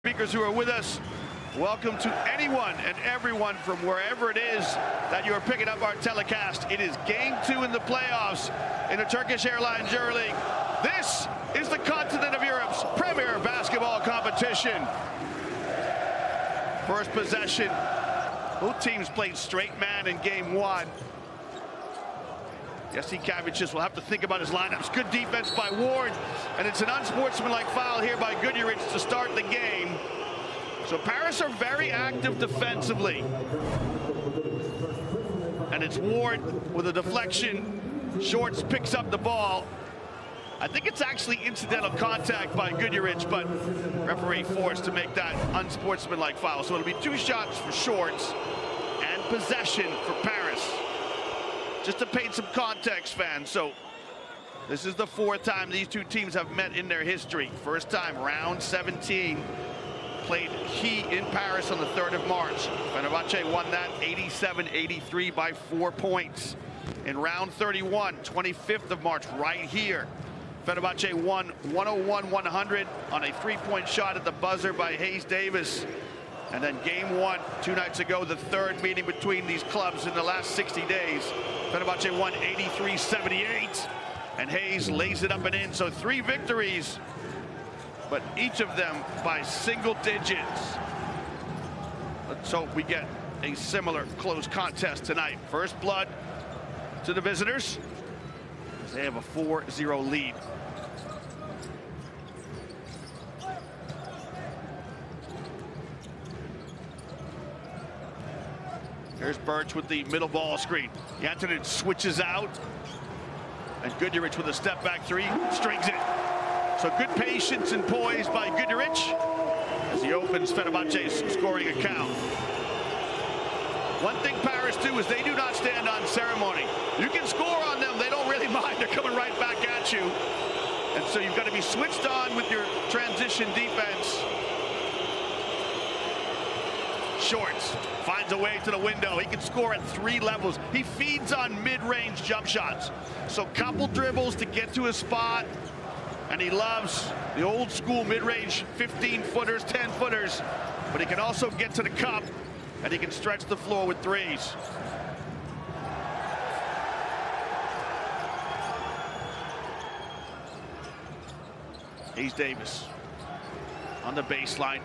Speakers who are with us, welcome to anyone and everyone from wherever it is that you are picking up our telecast. It is Game 2 in the playoffs in the Turkish Airlines EuroLeague. This is the continent of Europe's premier basketball competition. First possession, both teams played straight man in Game 1. Jasikavic will have to think about his lineups. Good defense by Ward, and it's an unsportsmanlike foul here by Guduric to start the game. So Paris are very active defensively. And it's Ward with a deflection. Shorts picks up the ball. I think it's actually incidental contact by Guduric, but referee forced to make that unsportsmanlike foul. So it'll be 2 shots for Shorts and possession for Paris. Just to paint some context, fans, so this is the 4th time these two teams have met in their history. First time, round 17, played in Paris on the 3rd of March. Fenerbahce won that 87-83 by 4 points. In round 31, 25th of March, right here, Fenerbahce won 101-100 on a 3-point shot at the buzzer by Hayes Davis. And then Game 1, 2 nights ago, the 3rd meeting between these clubs in the last 60 days. Fenerbahce won 83-78, and Hayes lays it up and in. So 3 victories, but each of them by single digits. Let's hope we get a similar close contest tonight. First blood to the visitors. They have a 4-0 lead. Here's Birch with the middle ball screen. Jantonin switches out. And Guduric with a step back 3, strings it. So good patience and poise by Guduric as he opens Fenerbahce's scoring account. One thing Paris do is they do not stand on ceremony. You can score on them, they don't really mind. They're coming right back at you. And so you've got to be switched on with your transition defense. Shorts finds a way to the window. He can score at 3 levels. He feeds on mid-range jump shots. So couple dribbles to get to his spot. And he loves the old school mid-range 15-footers, 10-footers. But he can also get to the cup, and he can stretch the floor with 3s. Hayes Davis on the baseline.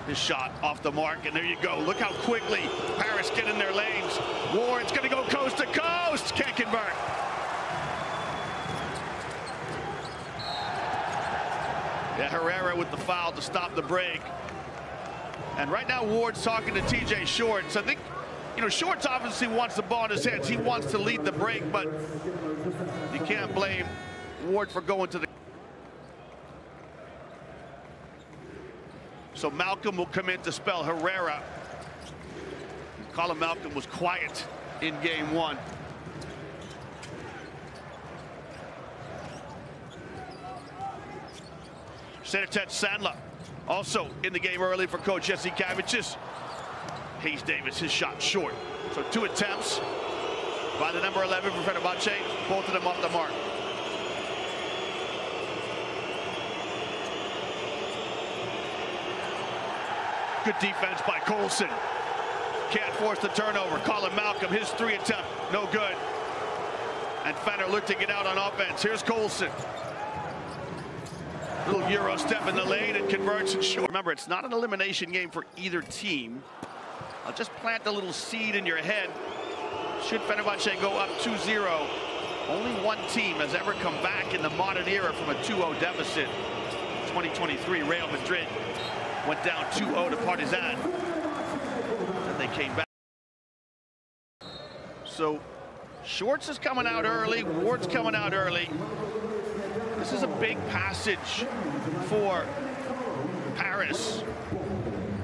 His shot off the mark, and there you go. Look how quickly Paris get in their lanes. Ward's gonna go coast to coast. Can't convert. Yeah, Herrera with the foul to stop the break. And right now Ward's talking to TJ Shorts. I think, Shorts obviously wants the ball in his hands. He wants to lead the break, but you can't blame Ward for going to the... So Malcolm will come in to spell Herrera. Colin Malcolm was quiet in Game 1. Senetet Sandla also in the game early for coach Jasikavic. Hayes Davis, his shot short. So 2 attempts by the number 11 for Fenerbahce, both of them off the mark. Good defense by Colson. Can't force the turnover. Colin Malcolm, his 3 attempt, no good. And Fener looked to get out on offense. Here's Colson. Little Euro step in the lane and converts and short. Remember, it's not an elimination game for either team. I'll just plant a little seed in your head. Should Fenerbahce go up 2-0, only one team has ever come back in the modern era from a 2-0 deficit. 2023, Real Madrid went down 2-0 to Partizan, and they came back. So Shorts is coming out early, Ward's coming out early. This is a big passage for Paris.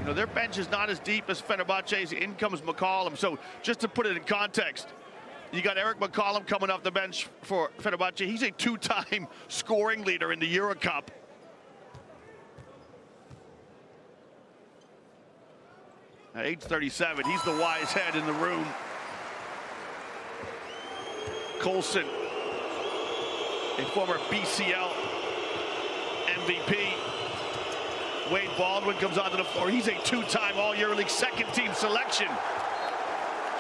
Their bench is not as deep as Fenerbahce's. In comes McCollum. So just to put it in context, you got Eric McCollum coming off the bench for Fenerbahce. He's a 2-time scoring leader in the Euro Cup. At age 37, he's the wise head in the room. Colson, a former BCL MVP, Wade Baldwin comes onto the floor. He's a two-time All-EuroLeague second-team selection,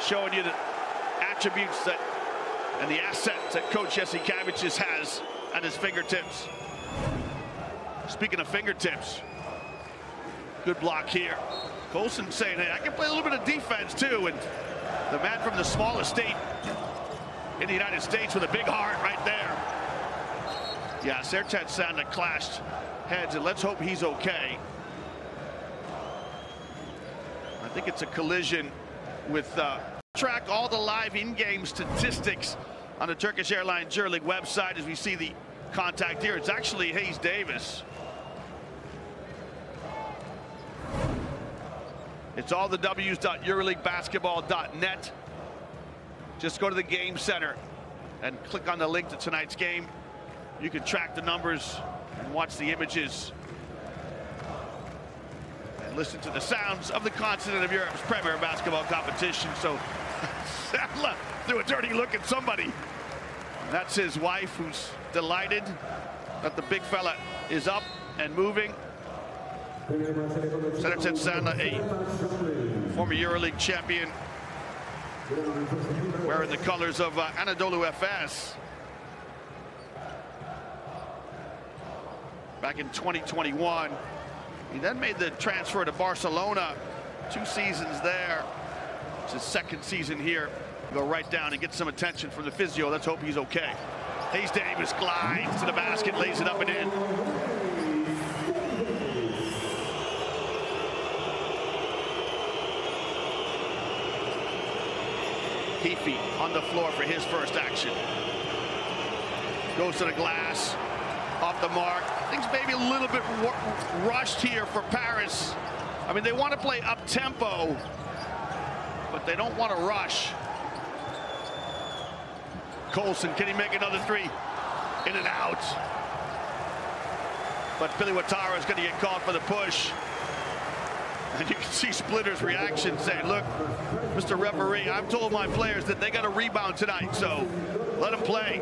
showing you the attributes that and the assets that Coach Jasikavic has at his fingertips. Speaking of fingertips, good block here. Colson saying, hey, I can play a little bit of defense too. And the man from the smallest state in the United States with a big heart right there. Yeah, Sertan Sanda clashed heads, and let's hope he's okay. I think it's a collision with track all the live in-game statistics on the Turkish Airlines EuroLeague website as we see the contact here. It's actually Hayes Davis. It's all the w's.euroleaguebasketball.net. Just go to the game center and click on the link to tonight's game. You can track the numbers and watch the images and listen to the sounds of the continent of Europe's premier basketball competition. So Sandler threw a dirty look at somebody. That's his wife, who's delighted that the big fella is up and moving. Sertan Sanda, a former EuroLeague champion, wearing the colors of Anadolu Efes. Back in 2021, he then made the transfer to Barcelona. 2 seasons there. It's his second season here. Go right down and get some attention from the physio. Let's hope he's okay. Hayes Davis glides to the basket, lays it up and in. Heafy on the floor for his first action. Goes to the glass, off the mark. Things maybe a little bit rushed here for Paris. I mean, they want to play up-tempo, but they don't want to rush. Colson, can he make another three? In and out. But Billy Watara is going to get called for the push. And you can see Splitter's reaction saying, look, Mr. Referee, I've told my players that they got to rebound tonight, so let them play.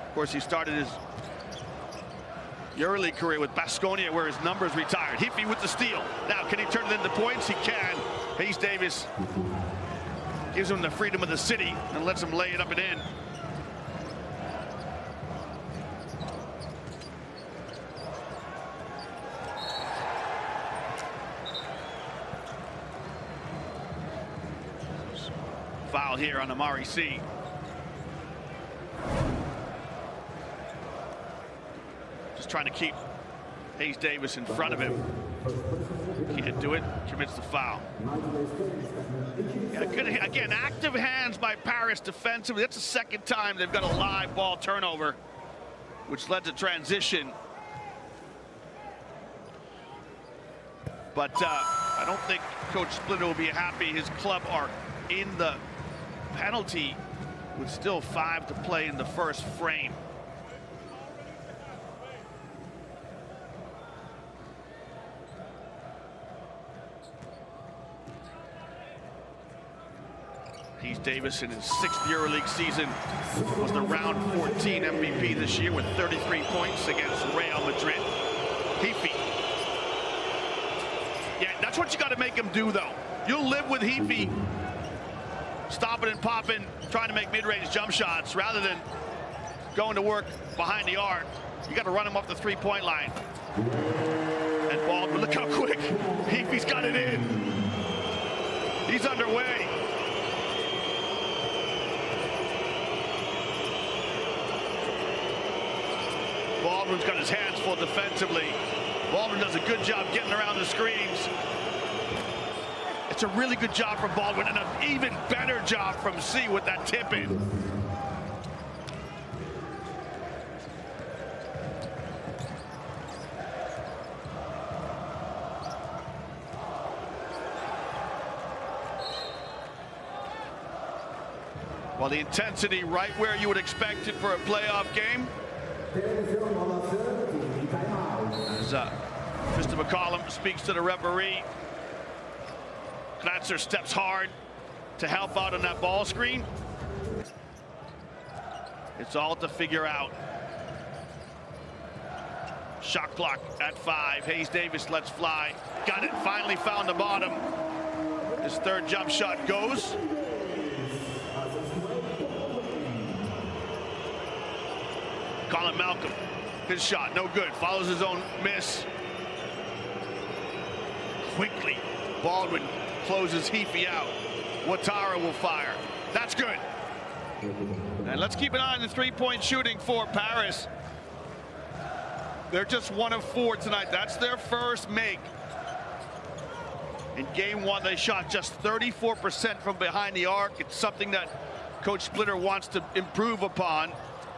Of course, he started his EuroLeague career with Baskonia, where his numbers retired. Heafy with the steal. Now, can he turn it into points? He can. Hayes Davis gives him the freedom of the city and lets him lay it up and in. Foul here on Amari C. Just trying to keep Hayes Davis in front of him. Can't do it, commits the foul. Yeah, good, again, active hands by Paris defensively. That's the second time they've got a live ball turnover, which led to transition. But I don't think Coach Splitter will be happy. His club are in the penalty with still 5 to play in the first frame. Hayes Davis in his 6th EuroLeague season was the round 14 MVP this year with 33 points against Real Madrid. Heafy. Yeah, that's what you got to make him do, though. You'll live with Heafy stopping and popping, trying to make mid-range jump shots rather than going to work behind the arc. You got to run him off the three-point line. And Baldwin, look how quick Heafy's got it in. He's underway. Baldwin's got his hands full defensively. Baldwin does a good job getting around the screens. It's a really good job from Baldwin and an even better job from C with that tip in. Well, the intensity right where you would expect it for a playoff game. As Mr. McCollum speaks to the referee. Knatzer steps hard to help out on that ball screen. It's all to figure out. Shot clock at 5. Hayes Davis lets fly. Got it. Finally found the bottom. His third jump shot goes. Colin Malcolm. His shot, no good. Follows his own miss. Quickly, Baldwin closes Heafy out. Ouattara will fire. That's good. And let's keep an eye on the three-point shooting for Paris. They're just 1 of 4 tonight. That's their first make. In game 1, they shot just 34% from behind the arc. It's something that Coach Splitter wants to improve upon.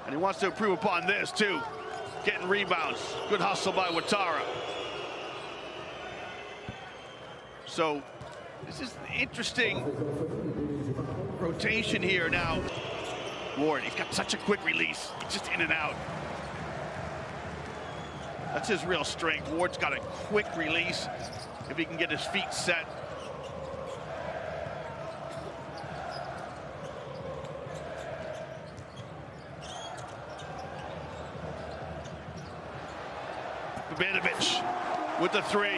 And he wants to improve upon this, too. Getting rebounds. Good hustle by Ouattara. So, this is an interesting rotation here now. Ward, he's got such a quick release. He's just in and out. That's his real strength. Ward's got a quick release if he can get his feet set. Bogdanovic with the 3,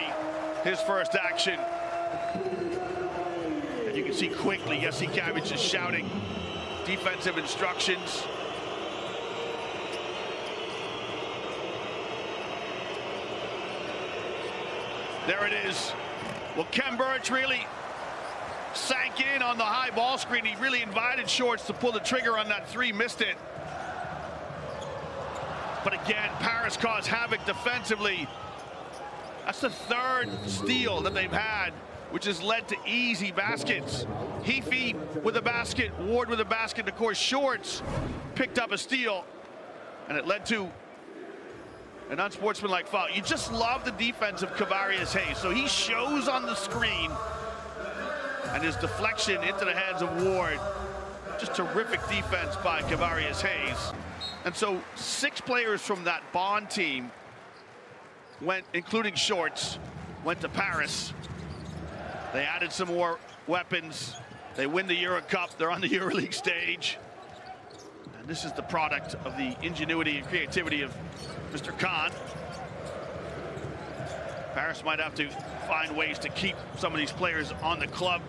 his first action. And you can see quickly, Jesse Cabbage is shouting defensive instructions. There it is. Well, Ken Burch really sank in on the high ball screen. He really invited Shorts to pull the trigger on that 3, missed it. But again, Paris caused havoc defensively. That's the 3rd steal that they've had, which has led to easy baskets. Heafy with a basket, Ward with a basket, and of course Shorts picked up a steal, and it led to an unsportsmanlike foul. You just love the defense of Kavarius Hayes. So he shows on the screen, and his deflection into the hands of Ward. Just terrific defense by Kavarius Hayes. And so 6 players from that Bond team went, including Shorts, went to Paris. They added some more weapons. They win the Euro Cup. They're on the EuroLeague stage. And this is the product of the ingenuity and creativity of Mr. Khan. Paris might have to find ways to keep some of these players on the club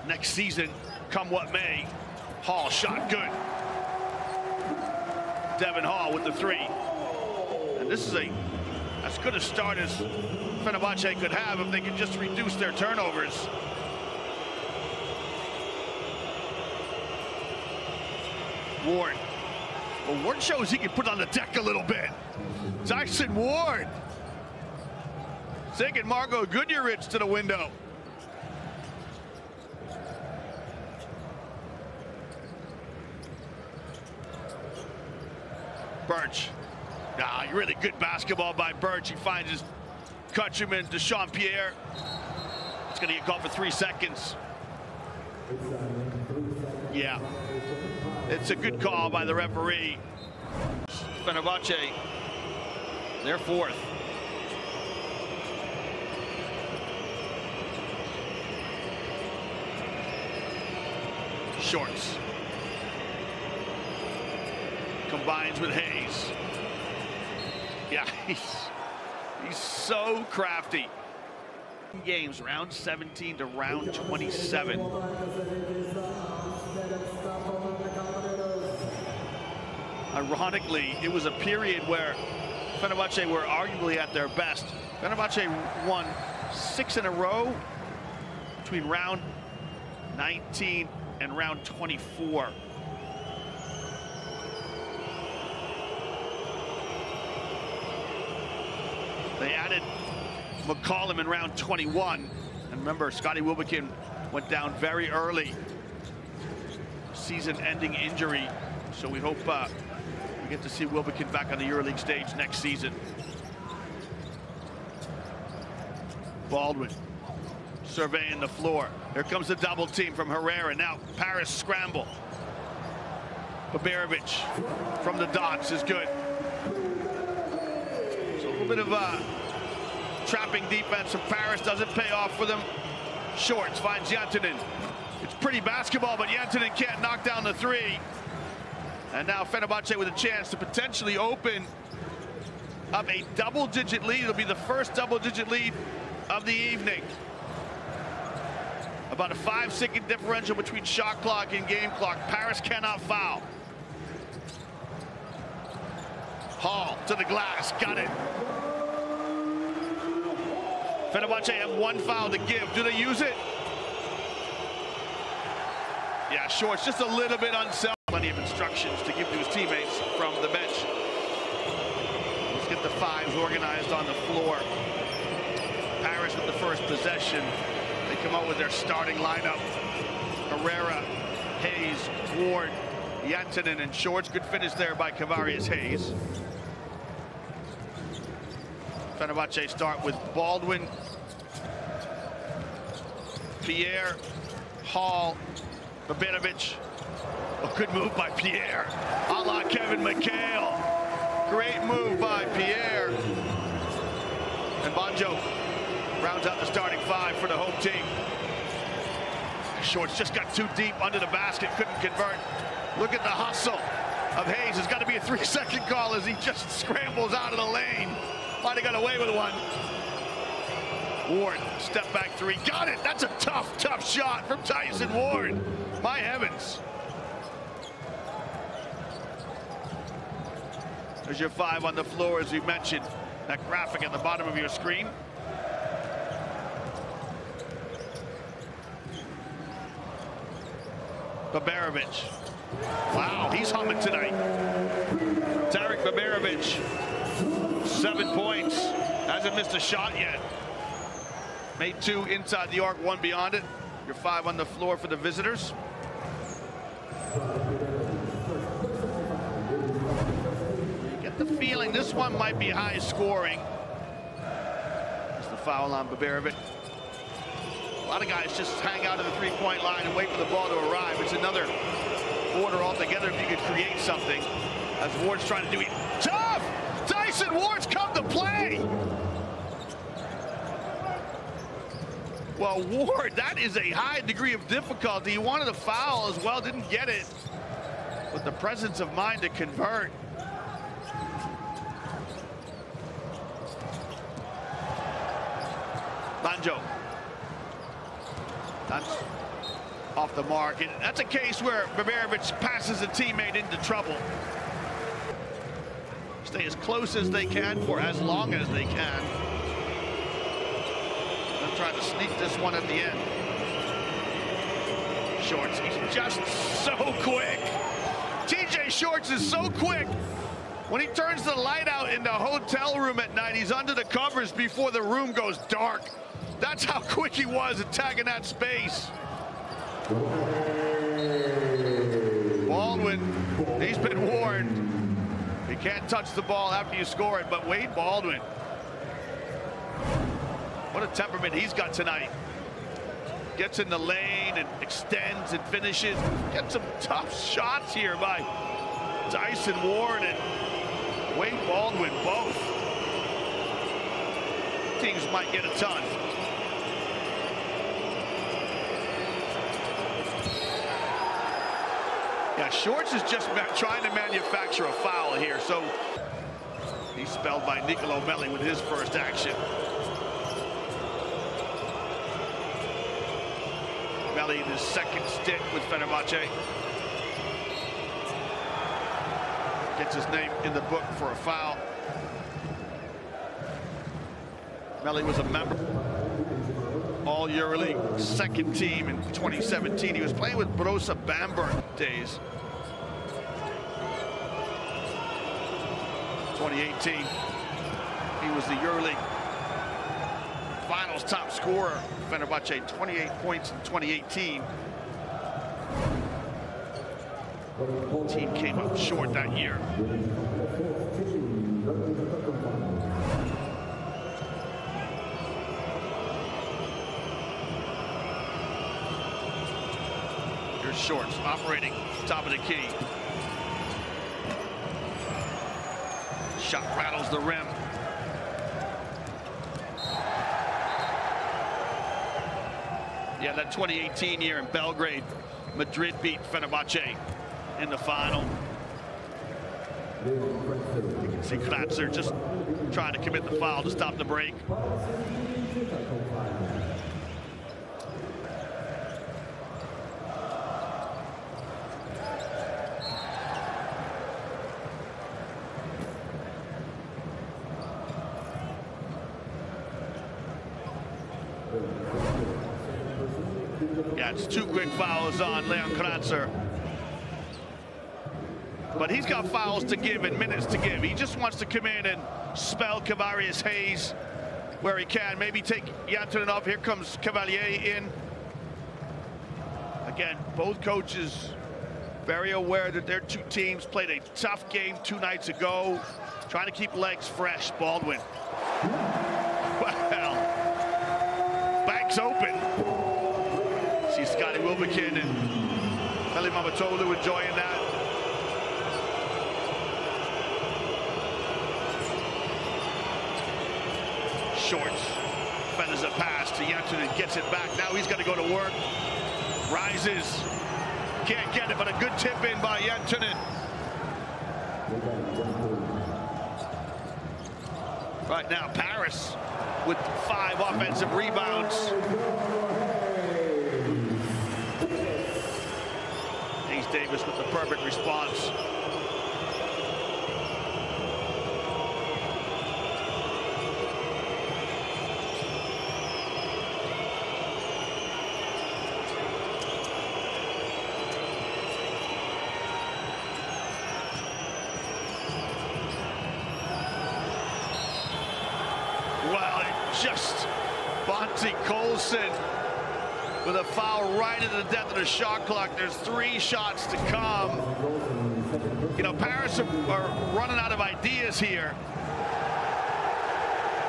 next season, come what may. Hall shot good. Devin Hall with the 3. And this is as good a start as Fenerbahce could have if they could just reduce their turnovers. Ward. Well, Ward shows he can put on the deck a little bit. Tyson Ward. Taking Marco Guduric to the window. Birch. Really good basketball by Birch. He finds his countryman, Deshaun Pierre. It's going to get called for 3 seconds. Yeah. It's a good call by the referee. Fenerbahce, they're 4th. Shorts. Combines with Hayes. Yeah, he's so crafty. Games, round 17 to round 27. Ironically, it was a period where Fenerbahce were arguably at their best. Fenerbahce won 6 in a row between round 19 and round 24. They added McCollum in round 21. And remember, Scotty Wilbekin went down very early. Season-ending injury. So we hope we get to see Wilbekin back on the EuroLeague stage next season. Baldwin surveying the floor. Here comes the double team from Herrera. Now Paris scramble. Baberovic from the dots is good. So a little bit of trapping defense from Paris doesn't pay off for them. Shorts finds Jantunen. It's pretty basketball, but Jantunen can't knock down the 3. And now Fenerbahce with a chance to potentially open up a double-digit lead. It'll be the first double-digit lead of the evening. About a 5-second differential between shot clock and game clock. Paris cannot foul. Hall to the glass, got it. Fenerbahce have one foul to give. Do they use it? Yeah, Shorts just a little bit unselfish. Plenty of instructions to give to his teammates from the bench. Let's get the fives organized on the floor. Paris with the first possession. They come out with their starting lineup. Herrera, Hayes, Ward, Jantonen, and Shorts. Good finish there by Kavarius Hayes. Fenerbahce start with Baldwin, Pierre, Hall, Babinovic. A good move by Pierre, a la Kevin McHale. Great move by Pierre. And Banjo rounds out the starting five for the home team. Shorts just got too deep under the basket, couldn't convert. Look at the hustle of Hayes. There's got to be a 3-second call as he just scrambles out of the lane. Might have got away with one. Ward, step back three, got it. That's a tough shot from Tyson Ward. My heavens. There's your five on the floor, as we mentioned. That graphic at the bottom of your screen. Baberovic. Wow, he's humming tonight. Tarek Baberovic, 7 points. Hasn't missed a shot yet. Made 2 inside the arc, 1 beyond it. Your 5 on the floor for the visitors. The feeling this one might be high scoring. That's the foul on Baberovic. A lot of guys just hang out at the three-point line and wait for the ball to arrive. It's another order altogether if you could create something. As Ward's trying to do it. Tough! Tyson Ward's come to play! Well, Ward, that is a high degree of difficulty. He wanted a foul as well, didn't get it. With the presence of mind to convert. Banjo. That's off the mark. And that's a case where Baberovic passes a teammate into trouble. Stay as close as they can for as long as they can. They'll try to sneak this one at the end. Shorts, he's just so quick. TJ Shorts is so quick. When he turns the light out in the hotel room at night, he's under the covers before the room goes dark. That's how quick he was attacking that space. Baldwin, he's been warned. You can't touch the ball after you score it, but Wade Baldwin. What a temperament he's got tonight. Gets in the lane and extends and finishes. Get some tough shots here by Tyson Ward and Wade Baldwin, both. Teams might get a ton. Yeah, Shorts is just trying to manufacture a foul here, so he's spelled by Nicolo Melli with his first action. Melli in his second stint with Fenerbahce. Gets his name in the book for a foul. Melli was a member all EuroLeague second team in 2017. He was playing with Brosa Bamberg days. 2018, he was the EuroLeague finals top scorer. Fenerbahce 28 points in 2018. The team came up short that year. Here's Shorts operating top of the key. Shot rattles the rim. Yeah, that 2018 year in Belgrade, Madrid beat Fenerbahce in the final. You can see Kratzer just trying to commit the foul to stop the break. Yeah, it's 2 quick fouls on Leon Kratzer. But he's got fouls to give and minutes to give. He just wants to come in and spell Kavarius Hayes where he can. Maybe take Jantunen off. Here comes Cavalier in. Again, both coaches very aware that their 2 teams played a tough game 2 nights ago. Trying to keep legs fresh. Baldwin. Well, Banks open. See Scotty Wilbekin and Veli Mamatolu enjoying that. Shorts. Feathers a pass to Jantunen, gets it back. Now he's got to go to work. Rises. Can't get it, but a good tip in by Jantunen. Right now, Paris with 5 offensive rebounds. Hayes Davis with the perfect response. Just Bonte Colson with a foul right into the death of the shot clock. There's 3 shots to come. You know, Paris are running out of ideas here.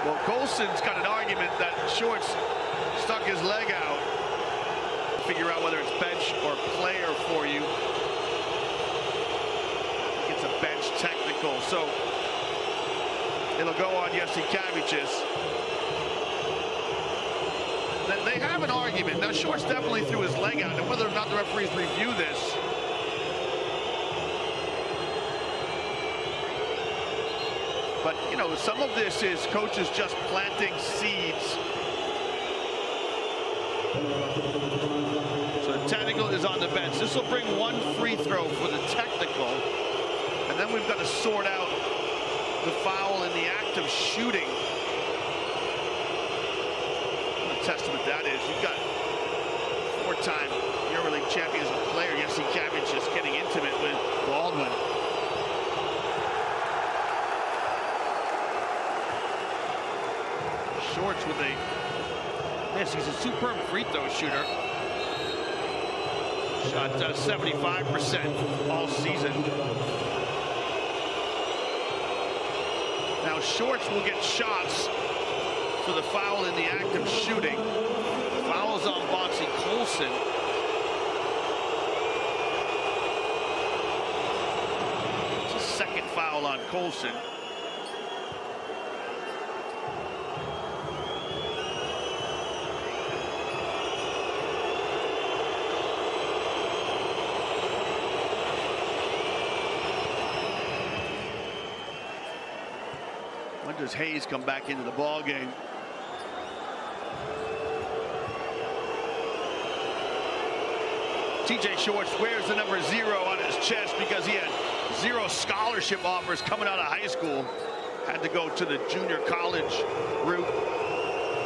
Well, Colson's got an argument that Shorts stuck his leg out. Figure out whether it's bench or player for you. I think it's a bench technical, so it'll go on Jesse Kavic's. They have an argument. Now, Shorts definitely threw his leg out, and whether or not the referees review this. But, you know, some of this is coaches just planting seeds. So the technical is on the bench. This will bring 1 free throw for the technical. And then we've got to sort out the foul in the act of shooting. Testament that is. You've got 4-time EuroLeague champions and player Jesse Kavic just getting intimate with Baldwin. Shorts with a miss. He's a superb free throw shooter. Shot 75% all season. Now Shorts will get shots for the foul in the act of shooting. The foul is on Bonte Colson. It's a 2nd foul on Colson. When does Hayes come back into the ball game? TJ Shorts wears the number 0 on his chest because he had 0 scholarship offers coming out of high school. Had to go to the junior college route.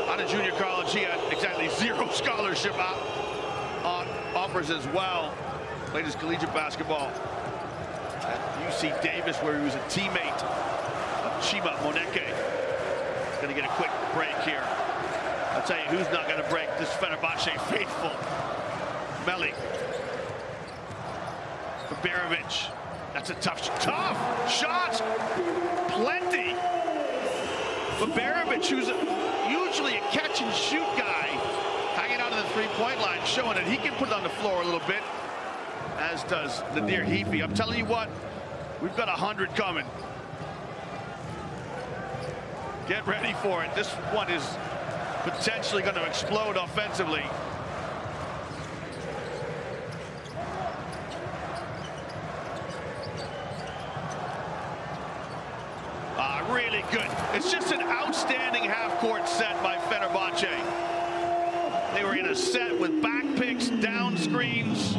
Out of junior college, he had exactly 0 scholarship offers as well. Played his collegiate basketball at UC Davis, where he was a teammate of Chima Moneke. Gonna get a quick break here. I'll tell you who's not gonna break this Fenerbahce faithful. Melli. Berovic. That's a tough shot. Plenty. But Berovic, who's usually a catch and shoot guy, hanging out of the 3-point line, showing that he can put it on the floor a little bit, as does Nadir Heafy. I'm telling you what, we've got 100 coming. Get ready for it. This one is potentially going to explode offensively. shot, really good. It's just an outstanding half-court set by Fenerbahce. They were in a set with back picks, down screens,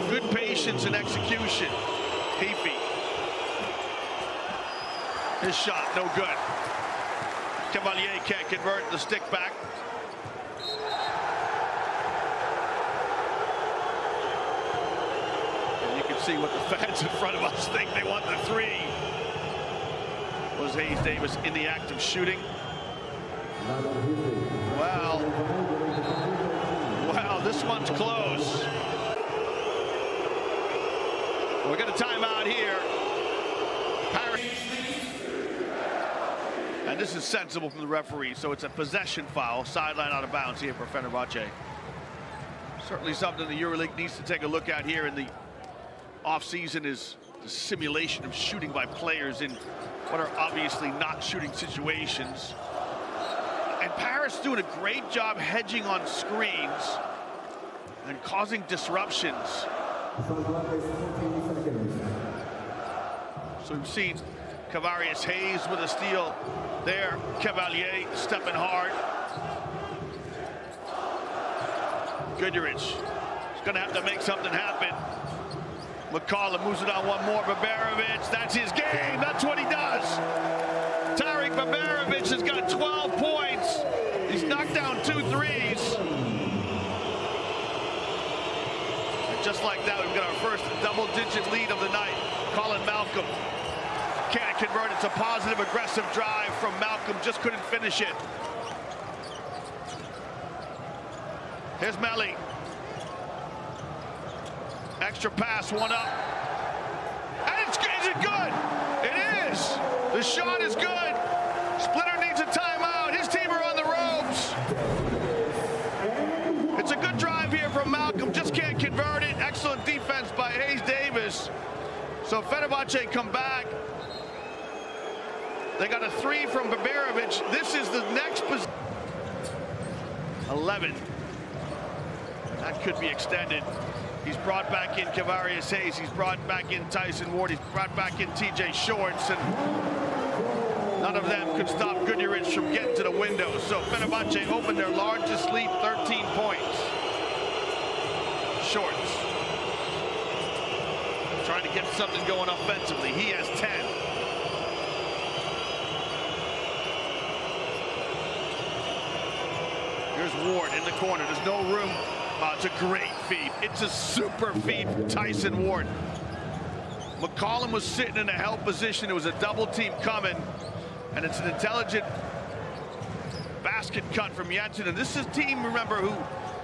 good patience and execution. Heafy. His shot, no good. Cavalier can't convert the stick back. And you can see what the fans in front of us think. They want the three. Was Hayes Davis in the act of shooting? Wow, this one's close. We're going to time out here. Paris. And this is sensible from the referee, so it's a possession foul, sideline out of bounds here for Fenerbahce. Certainly something the EuroLeague needs to take a look at here in the offseason is the simulation of shooting by players in what are obviously not shooting situations. And Paris doing a great job hedging on screens and causing disruptions. So we've seen Cavarius Hayes with a steal there. Cavalier stepping hard. Goodrich is going to have to make something happen. McCollum moves it on one more. Baberovic, that's his game. That's what he does. Tarik Baberovic has got 12 points. He's knocked down 2 threes. And just like that, we've got our first double-digit lead of the night. Colin Malcolm can't convert. It's a positive, aggressive drive from Malcolm. Just couldn't finish it. Here's Melli. Extra pass, one up. And is it good? It is. The shot is good. Splitter needs a timeout. His team are on the ropes. It's a good drive here from Malcolm. Just can't convert it. Excellent defense by Hayes Davis. So Fenerbahce come back. They got a 3 from Baberovic. This is the next position. 11. That could be extended. He's brought back in Cavarius Hayes. He's brought back in Tyson Ward. He's brought back in TJ Shorts. And none of them could stop Goodrich from getting to the window. So Fenerbahce opened their largest lead, 13 points. Shorts. Trying to get something going offensively. He has 10. Here's Ward in the corner. There's no room. It's a great feed. It's a super feed from Tyson Ward. McCollum was sitting in a held position. It was a double team coming. And it's an intelligent basket cut from Jensen. And this is a team, remember, who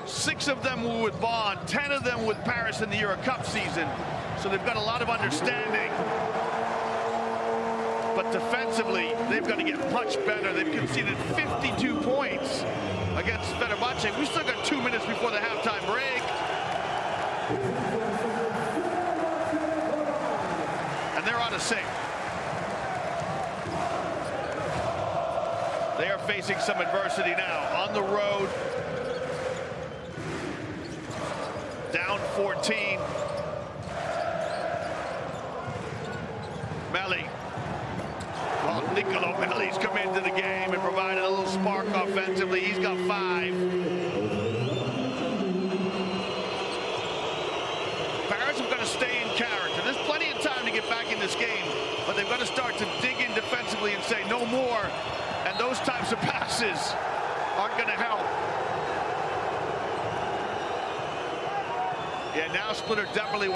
6 of them were with Bond, 10 of them with Paris in the Euro Cup season. So they've got a lot of understanding. But defensively, they've got to get much better. They've conceded 52 points against Fenerbahce. We still got 2 minutes before the halftime break. And they're on a sync. They are facing some adversity now. On the road. Down 14. Melli. Well, Nicolo Melli's come into the game and provided a little spark offensively. He's got 5. Paris have got to stay in character. There's plenty of time to get back in this game, but they've got to start to dig in defensively and say no more. And those types of passes aren't going to help. Yeah, now Splitter definitely.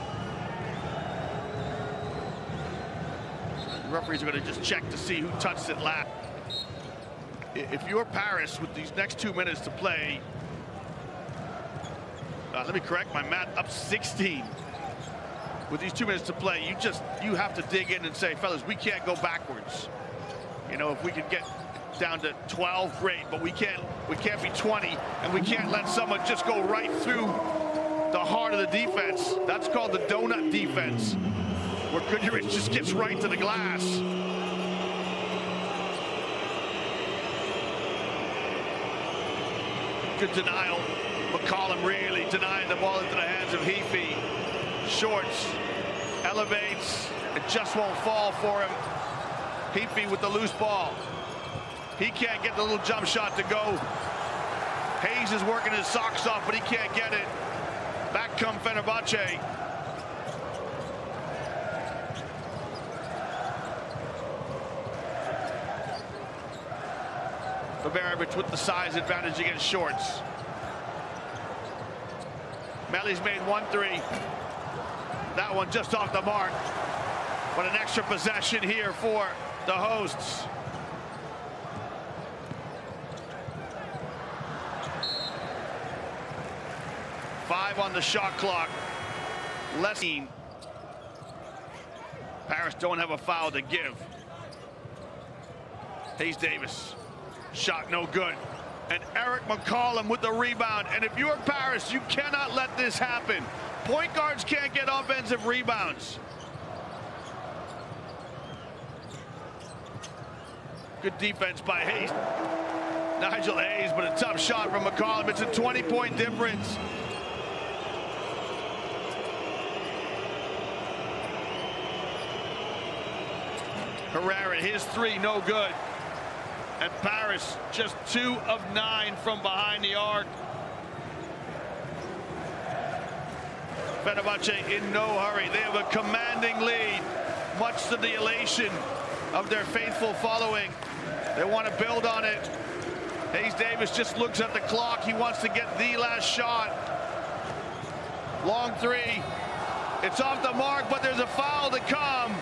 Referees are going to just check to see who touched it last. If you're Paris with these next 2 minutes to play, let me correct my math, up 16. With these 2 minutes to play, you have to dig in and say, fellas, we can't go backwards. You know, if we could get down to 12, great, but we can't be 20, and we can't let someone just go right through the heart of the defense. That's called the donut defense, where Goodrich just gets right to the glass. Good denial. McCollum really denying the ball into the hands of Heafy. Shorts elevates. It just won't fall for him. Heaphy with the loose ball. He can't get the little jump shot to go. Hayes is working his socks off, but he can't get it. Back come Fenerbahce. Babarovic with the size advantage against Shorts. Melly's made 1-3. That one just off the mark. But an extra possession here for the hosts. Five on the shot clock. Less. Paris don't have a foul to give. Hayes Davis. Shot no good. And Eric McCollum with the rebound. And if you're Paris, you cannot let this happen. Point guards can't get offensive rebounds. Good defense by Hayes. Nigel Hayes, but a tough shot from McCollum. It's a 20-point difference. Herrera, his three, no good. And Paris just 2 of 9 from behind the arc. Fenerbahce in no hurry. They have a commanding lead, much to the elation of their faithful following. They want to build on it. Hayes Davis just looks at the clock. He wants to get the last shot. Long three. It's off the mark, but there's a foul to come.